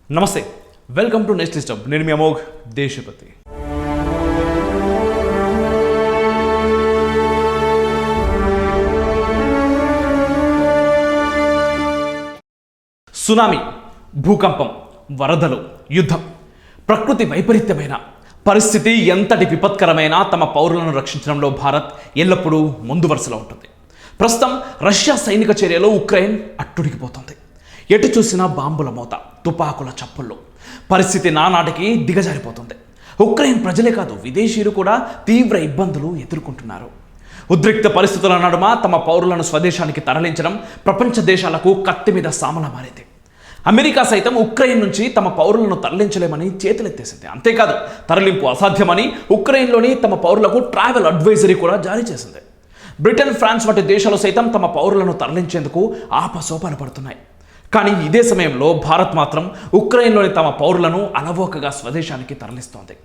నమస్తే, welcome to next step. నేను మీ Amogh Deshapati. Tsunami, భూకంపం, వరదలు, యుద్ధం, ప్రకృతి వైపరీత్యమైన పరిస్థితి ఎంతటి విపత్కరమైన తమ పౌరులను రక్షించడంలో భారత్ ఎల్లప్పుడూ ముందు వరుసలో ఉంటుంది. ప్రస్తుతం రష్యా సైనిక చర్యలో ఉక్రెయిన్ అట్టుడికిపోతుంది. ఎటు చూసినా బాంబుల మోత, తుపాకుల చప్పుళ్ళు, పరిస్థితి నానాటికి దిగజారిపోతుంది. ఉక్రెయిన్ ప్రజలే కాదు, విదేశీయులు కూడా తీవ్ర ఇబ్బందులు ఎదుర్కొంటున్నారు. ఉద్రిక్త పరిస్థితుల నడుమ తమ పౌరులను స్వదేశానికి తరలించడం ప్రపంచ దేశాలకు కత్తి మీద సామలా మారింది. అమెరికా సైతం ఉక్రెయిన్ నుంచి తమ పౌరులను తరలించలేమని చేతులెత్తేసింది. అంతేకాదు, తరలింపు అసాధ్యమని ఉక్రెయిన్లోని తమ పౌరులకు ట్రావెల్ అడ్వైజరీ కూడా జారీ చేసింది. బ్రిటన్, ఫ్రాన్స్ వంటి దేశాలు సైతం తమ పౌరులను తరలించేందుకు ఆపసోపాలు పడుతున్నాయి. కానీ ఇదే సమయంలో భారత్ మాత్రం ఉక్రెయిన్లోని తమ పౌరులను అలవోకగా స్వదేశానికి తరలిస్తోంది.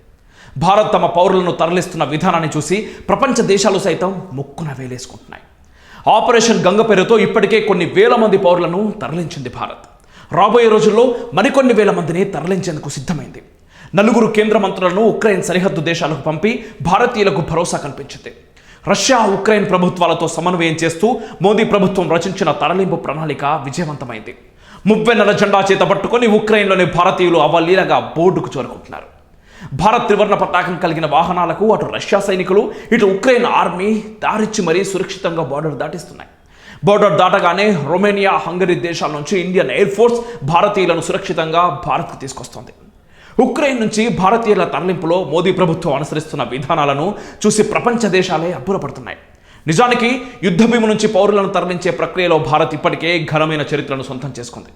భారత్ తమ పౌరులను తరలిస్తున్న విధానాన్ని చూసి ప్రపంచ దేశాలు సైతం ముక్కున వేలేసుకుంటున్నాయి. ఆపరేషన్ గంగ పేరుతో ఇప్పటికే కొన్ని వేల మంది పౌరులను తరలించింది భారత్. రాబోయే రోజుల్లో మరికొన్ని వేల మందిని తరలించేందుకు సిద్ధమైంది. 4 కేంద్ర మంత్రులను ఉక్రెయిన్ సరిహద్దు దేశాలకు పంపి భారతీయులకు భరోసా కల్పించింది. రష్యా, ఉక్రెయిన్ ప్రభుత్వాలతో సమన్వయం చేస్తూ మోదీ ప్రభుత్వం రచించిన తరలింపు ప్రణాళిక విజయవంతమైంది. మువ్వెన్నెల జెండా చేత పట్టుకొని ఉక్రెయిన్లోని భారతీయులు అవలీలగా బోర్డుకు చేరుకుంటున్నారు. భారత్ త్రివర్ణ పతాకం కలిగిన వాహనాలకు అటు రష్యా సైనికులు, ఇటు ఉక్రెయిన్ ఆర్మీ దారిచ్చి మరీ సురక్షితంగా బోర్డర్ దాటిస్తున్నాయి. బోర్డర్ దాటగానే రొమేనియా, హంగరీ దేశాల నుంచి ఇండియన్ ఎయిర్ ఫోర్స్ భారతీయులను సురక్షితంగా భారత్కు తీసుకొస్తోంది. ఉక్రెయిన్ నుంచి భారతీయుల తరలింపులో మోదీ ప్రభుత్వం అనుసరిస్తున్న విధానాలను చూసి ప్రపంచ దేశాలే అబ్బురపడుతున్నాయి. నిజానికి యుద్ధభూమి నుంచి పౌరులను తరలించే ప్రక్రియలో భారత్ ఇప్పటికే ఘనమైన చరిత్రను సొంతం చేసుకుంది.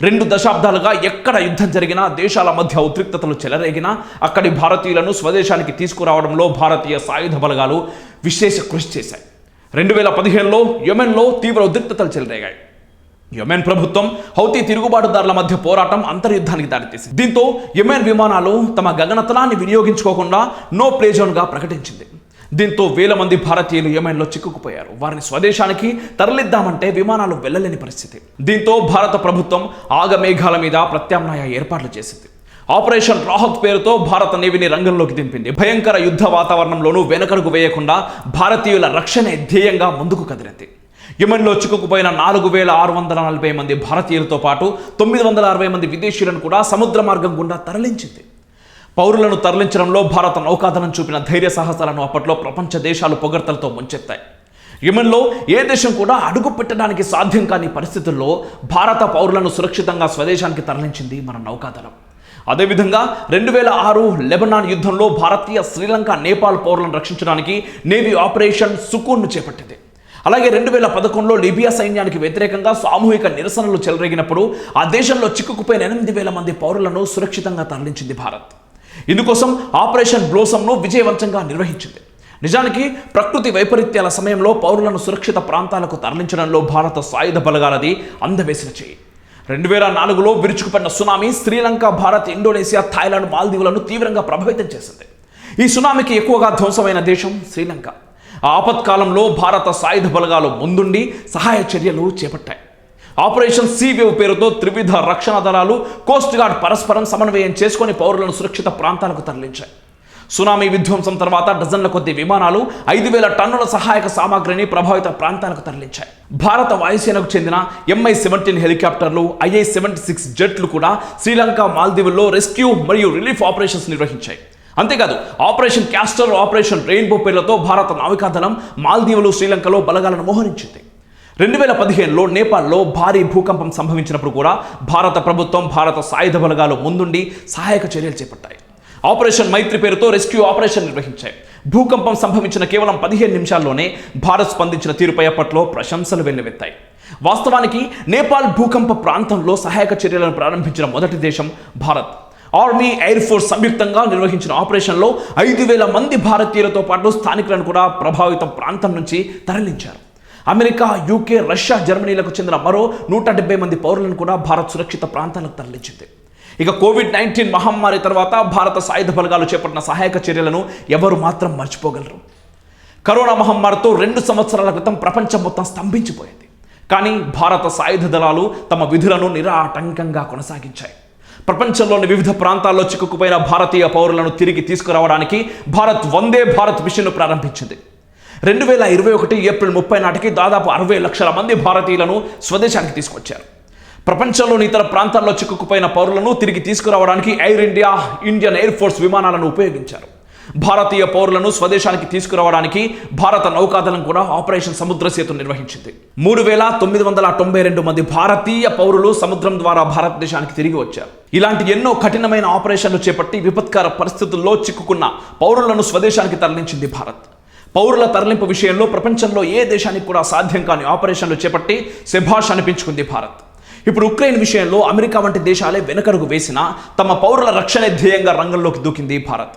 2 దశాబ్దాలుగా ఎక్కడ యుద్ధం జరిగినా, దేశాల మధ్య ఉద్రిక్తతలు చెలరేగినా అక్కడి భారతీయులను స్వదేశానికి తీసుకురావడంలో భారతీయ సాయుధ బలగాలు విశేష కృషి చేశాయి. 2015లో యెమెన్లో తీవ్ర ఉద్రిక్తతలు చెలరేగాయి. యెమెన్ ప్రభుత్వం హౌతీ తిరుగుబాటుదారుల మధ్య పోరాటం అంతర్యుద్ధానికి దారితీసింది. దీంతో యెమెన్ విమానాలు తమ గగనతలాన్ని వినియోగించుకోకుండా నో ప్లే జోన్గా ప్రకటించింది. దీంతో వేల మంది భారతీయులు యెమెన్లో చిక్కుకుపోయారు. వారిని స్వదేశానికి తరలిద్దామంటే విమానాలు వెళ్లలేని పరిస్థితి. దీంతో భారత ప్రభుత్వం ఆగమేఘాల మీద ప్రత్యామ్నాయ ఏర్పాట్లు చేసింది. ఆపరేషన్ రాహత్ పేరుతో భారత నేవీని రంగంలోకి దింపింది. భయంకర యుద్ధ వాతావరణంలోనూ వెనకడుగు వేయకుండా భారతీయుల రక్షణే ధ్యేయంగా ముందుకు కదిలింది. యెమెన్లో చిక్కుకుపోయిన 4640 మంది భారతీయులతో పాటు 960 మంది విదేశీయులను కూడా సముద్ర మార్గం గుండా తరలించింది. పౌరులను తరలించడంలో భారత నౌకాదళం చూపిన ధైర్య సాహసాలను అప్పట్లో ప్రపంచ దేశాలు పొగడ్తలతో ముంచెత్తాయి. యెమెన్లో ఏ దేశం కూడా అడుగు పెట్టడానికి సాధ్యం కాని పరిస్థితుల్లో భారత పౌరులను సురక్షితంగా స్వదేశానికి తరలించింది మన నౌకాదళం. అదేవిధంగా 2006 లెబనాన్ యుద్ధంలో భారతీయ, శ్రీలంక, నేపాల్ పౌరులను రక్షించడానికి నేవీ ఆపరేషన్ సుకూన్ను చేపట్టింది. అలాగే 2011లో లిబియా సైన్యానికి వ్యతిరేకంగా సామూహిక నిరసనలు చెలరేగినప్పుడు ఆ దేశంలో చిక్కుకుపోయిన 8000 మంది పౌరులను సురక్షితంగా తరలించింది భారత్. ఇందుకోసం ఆపరేషన్ బ్లోసమ్ను విజయవంతంగా నిర్వహించింది. నిజానికి ప్రకృతి వైపరీత్యాల సమయంలో పౌరులను సురక్షిత ప్రాంతాలకు తరలించడంలో భారత సాయుధ బలగాలది అందవేసిన చేయి. 2004లో విరుచుకుపడిన tsunami Sri Lanka, Bharat, Indonesia, Thailand, మాల్దీవులను తీవ్రంగా ప్రభావితం చేసింది. ఈ సునామీకి ఎక్కువగా ధ్వంసమైన దేశం శ్రీలంక. ఆ ఆపత్కాలంలో భారత సాయుధ బలగాలు ముందుండి సహాయ చర్యలు చేపట్టాయి. ఆపరేషన్ సీవేవ్ పేరుతో త్రివిధ రక్షణ దళాలు, కోస్ట్ గార్డ్ పరస్పరం సమన్వయం చేసుకుని పౌరులను సురక్షిత ప్రాంతాలకు తరలించాయి. సునామీ విధ్వంసం తర్వాత డజన్ల కొద్ది విమానాలు 5000 టన్నుల సహాయక సామాగ్రిని ప్రభావిత ప్రాంతాలకు తరలించాయి. భారత వాయుసేనకు చెందిన MI-17 హెలికాప్టర్లు, IA-76 జెట్లు కూడా శ్రీలంక, మాల్దీవుల్లో రెస్క్యూ మరియు రిలీఫ్ ఆపరేషన్స్ నిర్వహించాయి. అంతేకాదు, ఆపరేషన్ క్యాస్టర్, ఆపరేషన్ రెయిన్బో పేర్లతో భారత నావికాదళం మాల్దీవులు, శ్రీలంకలో బలగాలను మోహరించింది. 2015లో నేపాల్లో భారీ భూకంపం సంభవించినప్పుడు కూడా భారత ప్రభుత్వం, భారత సాయుధ బలగాలు ముందుండి సహాయక చర్యలు చేపట్టాయి. ఆపరేషన్ మైత్రి పేరుతో రెస్క్యూ ఆపరేషన్ నిర్వహించాయి. భూకంపం సంభవించిన కేవలం 15 నిమిషాల్లోనే భారత్ స్పందించిన తీరుపై అప్పట్లో ప్రశంసలు వెల్లువెత్తాయి. వాస్తవానికి నేపాల్ భూకంప ప్రాంతంలో సహాయక చర్యలను ప్రారంభించిన మొదటి దేశం భారత్. ఆర్మీ, ఎయిర్ ఫోర్స్ సంయుక్తంగా నిర్వహించిన ఆపరేషన్లో 5000 మంది భారతీయులతో పాటు స్థానికులను కూడా ప్రభావిత ప్రాంతం నుంచి తరలించారు. అమెరికా, యూకే, రష్యా, జర్మనీలకు చెందిన మరో 170 మంది పౌరులను కూడా భారత్ సురక్షిత ప్రాంతాలకు తరలించింది. ఇక కోవిడ్-19 మహమ్మారి తర్వాత భారత సాయుధ బలగాలు చేపట్టిన సహాయక చర్యలను ఎవరు మాత్రం మర్చిపోగలరు. కరోనా మహమ్మారితో 2 సంవత్సరాల క్రితం ప్రపంచం మొత్తం స్తంభించిపోయింది. కానీ భారత సాయుధ దళాలు తమ విధులను నిరాటంకంగా కొనసాగించాయి. ప్రపంచంలోని వివిధ ప్రాంతాల్లో చిక్కుకుపోయిన భారతీయ పౌరులను తిరిగి తీసుకురావడానికి భారత్ వందే భారత్ మిషన్ను ప్రారంభించింది. 2021 ఏప్రిల్ 30 నాటికి దాదాపు 60 లక్షల మంది భారతీయులను స్వదేశానికి తీసుకొచ్చారు. ప్రపంచంలోని ఇతర ప్రాంతాల్లో చిక్కుకుపోయిన పౌరులను తిరిగి తీసుకురావడానికి air India, Indian air force విమానాలను ఉపయోగించారు. భారతీయ పౌరులను స్వదేశానికి తీసుకురావడానికి భారత నౌకాదళం కూడా ఆపరేషన్ సముద్ర సేతు నిర్వహించింది. 3992 మంది భారతీయ పౌరులు సముద్రం ద్వారా భారతదేశానికి తిరిగి వచ్చారు. ఇలాంటి ఎన్నో కఠినమైన ఆపరేషన్లు చేపట్టి విపత్కర పరిస్థితుల్లో చిక్కుకున్న పౌరులను స్వదేశానికి తరలించింది భారత్. పౌరుల తరలింపు విషయంలో ప్రపంచంలో ఏ దేశానికి కూడా సాధ్యం కాని ఆపరేషన్లు చేపట్టి శభాష్ అనిపించుకుంది భారత్. ఇప్పుడు ఉక్రెయిన్ విషయంలో అమెరికా వంటి దేశాలే వెనకడుగు వేసినా తమ పౌరుల రక్షణ ధ్యేయంగా రంగంలోకి దూకింది భారత్.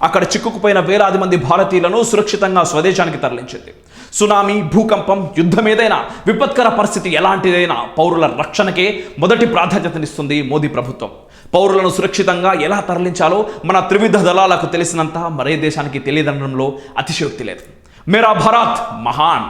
అక్కడ చిక్కుకుపోయిన వేలాది మంది భారతీయులను సురక్షితంగా స్వదేశానికి తరలించింది. సునామీ, భూకంపం, యుద్ధం ఏదైనా, విపత్కర పరిస్థితి ఎలాంటిదైనా పౌరుల రక్షణకే మొదటి ప్రాధాన్యతనిస్తుంది మోదీ ప్రభుత్వం. పౌరులను సురక్షితంగా ఎలా తరలించాలో మన త్రివిధ దళాలకు తెలిసినంత మరే దేశానికి తెలియదనడంలో అతిశయోక్తి లేదు. మేరా భారత్ మహాన్.